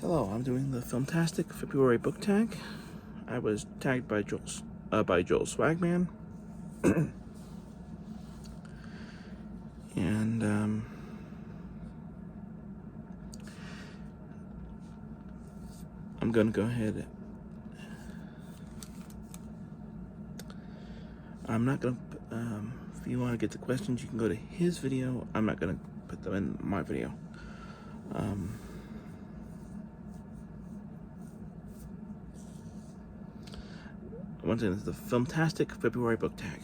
Hello, I'm doing the Filmtastic February book tag. I was tagged by Joel Swagman, and I'm gonna go ahead. I'm not gonna. If you want to get the questions, you can go to his video. I'm not gonna put them in my video. Once again, this is the Filmtastic February book tag.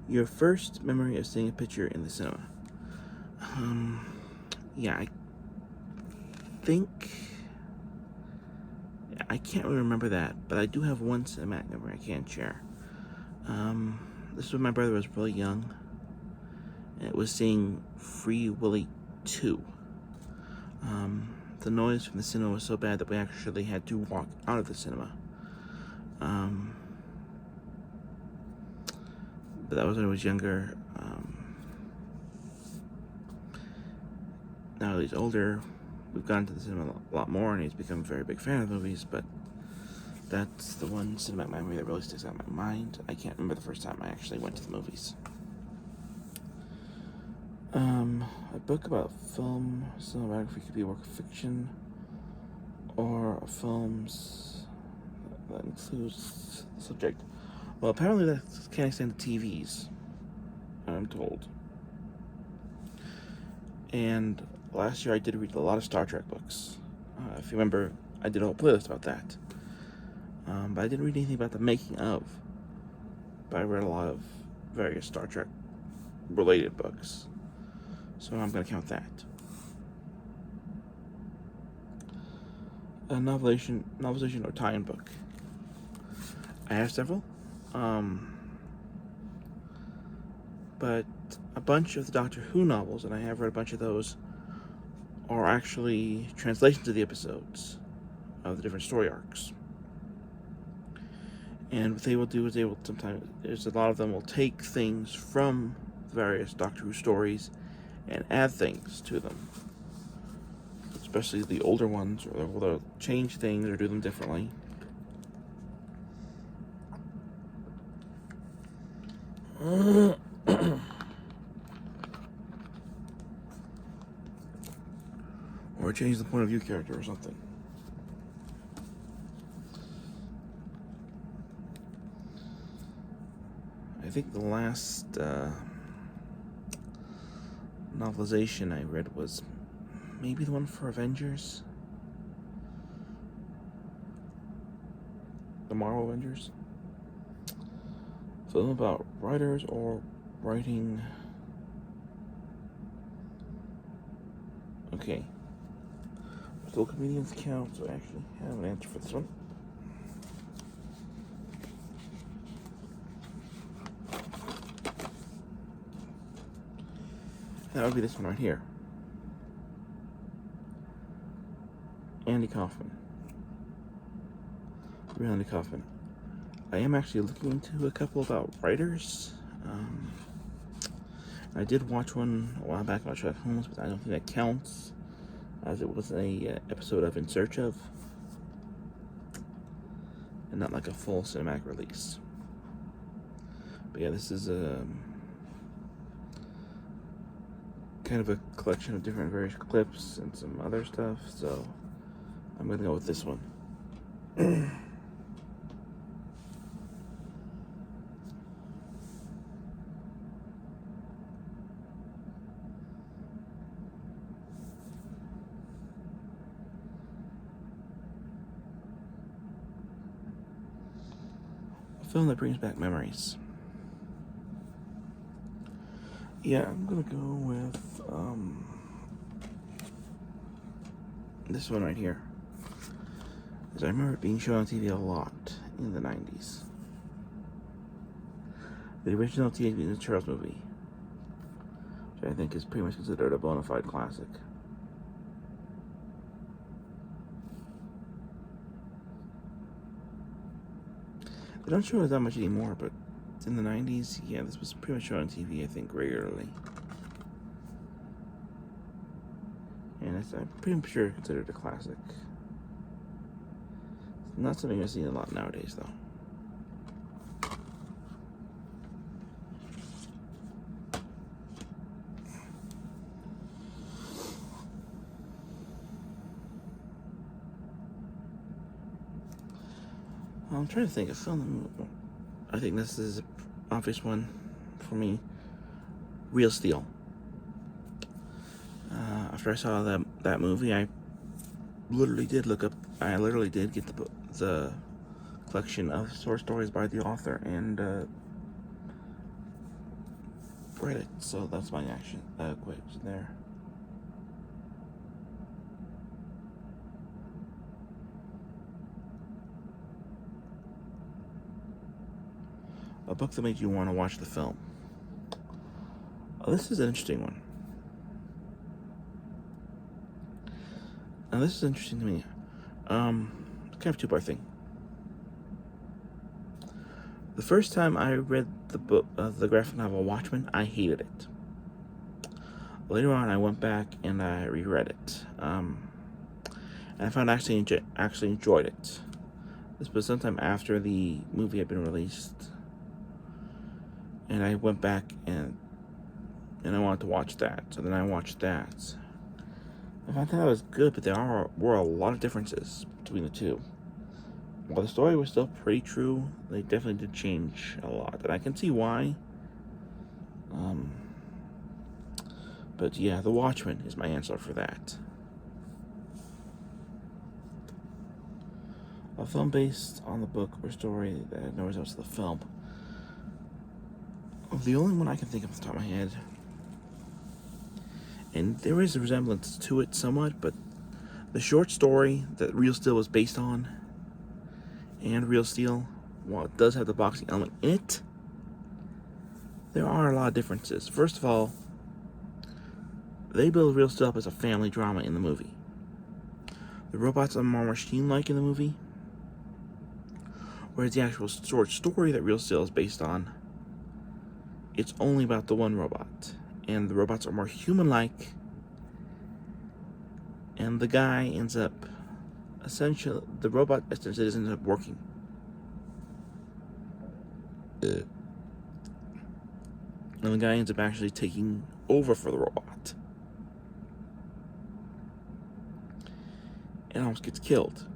Your first memory of seeing a picture in the cinema. Yeah, I think I can't really remember that, but I do have one cinematic memory I can share. This was when my brother was really young, and it was seeing Free Willy 2. The noise from the cinema was so bad that we actually had to walk out of the cinema. But that was when I was younger. Now that he's older, we've gone to the cinema a lot more, and he's become a very big fan of movies, but that's the one cinematic memory that really sticks out in my mind. I can't remember the first time I actually went to the movies. A book about film cinematography could be a work of fiction, or a film's that includes the subject. Well, apparently that can't extend to TVs, I'm told. And last year I did read a lot of Star Trek books. If you remember, I did a whole playlist about that. But I didn't read anything about the making of. But I read a lot of various Star Trek related books. So I'm going to count that. A novelization or tie-in book. I have several. But a bunch of the Doctor Who novels, and I have read a bunch of those, are actually translations of the episodes of the different story arcs. And what they will do is there's a lot of them will take things from various Doctor Who stories and add things to them. Especially the older ones, or they'll change things or do them differently. Or change the point of view character or something. I think the last novelization I read was maybe the one for Avengers. The Marvel Avengers. Film about writers or writing. Okay. Still comedians count, so I actually have an answer for this one. That would be this one right here. Andy Kaufman. Real Andy Kaufman. I am actually looking into a couple about writers. I did watch one a while back about Sherlock Holmes, but I don't think that counts, as it was a episode of In Search of, and not like a full cinematic release. But yeah, this is a kind of a collection of different various clips and some other stuff, so I'm gonna go with this one. A film that brings back memories. Yeah, I'm gonna go with this one right here. Because I remember it being shown on TV a lot in the 90s. The original Teenage Mutant Ninja Turtles movie, which I think is pretty much considered a bona fide classic. They don't show it that much anymore, but in the 90s, yeah, this was pretty much shown on TV, I think, regularly. And I'm pretty sure considered a classic. Not something I see a lot nowadays, though. I'm trying to think of film. I think this is an obvious one for me. Real Steel. After I saw that movie, I literally did look up. I literally did get the collection of short stories by the author and read it. So that's my action question there. A book that made you want to watch the film. Oh, this is an interesting one. Now this is interesting to me. Kind of two-part thing. The first time I read the book, the graphic novel Watchmen, I hated it. Later on, I went back and I reread it, and I found I actually enjoyed it. This was sometime after the movie had been released, and I went back and I wanted to watch that. So then I watched that. I found that was good, but there were a lot of differences between the two. While the story was still pretty true, they definitely did change a lot, and I can see why. But yeah, The Watchmen is my answer for that. A film based on the book or story that had no results to the film. The only one I can think of off the top of my head, and there is a resemblance to it somewhat, but the short story that Real Steel was based on, and Real Steel, while it does have the boxing element in it, there are a lot of differences. First of all, they build Real Steel up as a family drama in the movie. The robots are more machine-like in the movie, whereas the actual short story that Real Steel is based on, it's only about the one robot, and the robots are more human-like, and the guy ends up the robot essentially doesn't end up working. And the guy ends up actually taking over for the robot. And almost gets killed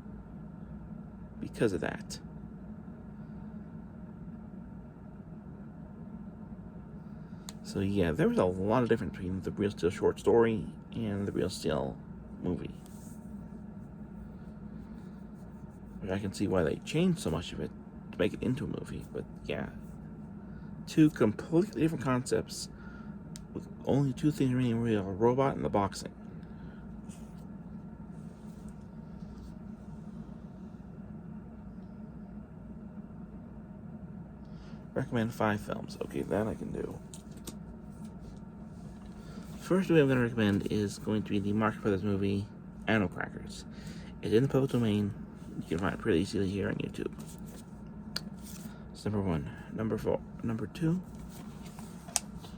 because of that. So yeah, there was a lot of difference between the Real Steel short story and the Real Steel movie. Which I can see why they changed so much of it to make it into a movie. But yeah, two completely different concepts with only two things remaining real: a robot and the boxing. Recommend 5 films. Okay, that I can do. First movie I'm going to recommend is going to be the Marx Brothers movie, Animal Crackers. It's in the public domain. You can find it pretty easily here on YouTube. That's number 1. Number 2,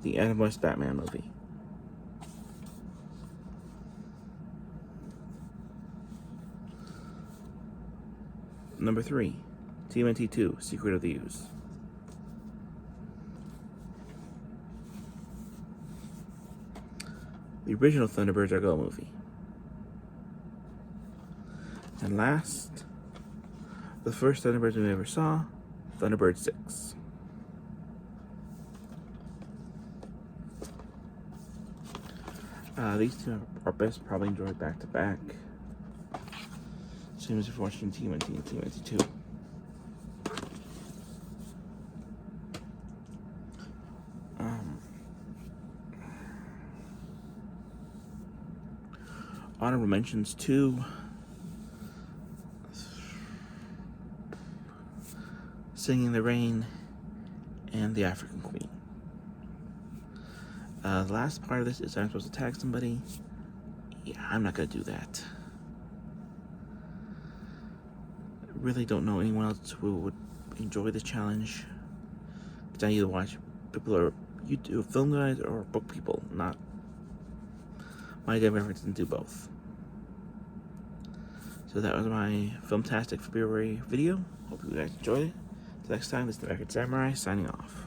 the Adam West Batman movie. Number 3, TMNT 2, Secret of the Ooze. The original Thunderbirds Are Go movie. And last, the first Thunderbirds we ever saw, Thunderbird 6. These two are best probably enjoyed back to back. Same as if watching TMNT and TMNT 2. Honorable mentions to Singing in the Rain and The African Queen. The last part of this is I'm supposed to tag somebody. Yeah, I'm not going to do that. I really don't know anyone else who would enjoy this challenge. Because I either watch people who are YouTube film guys or book people, not my demographics, and do both. So that was my Filmtastic February video. Hope you guys enjoyed it. Till next time, this is the Record Samurai signing off.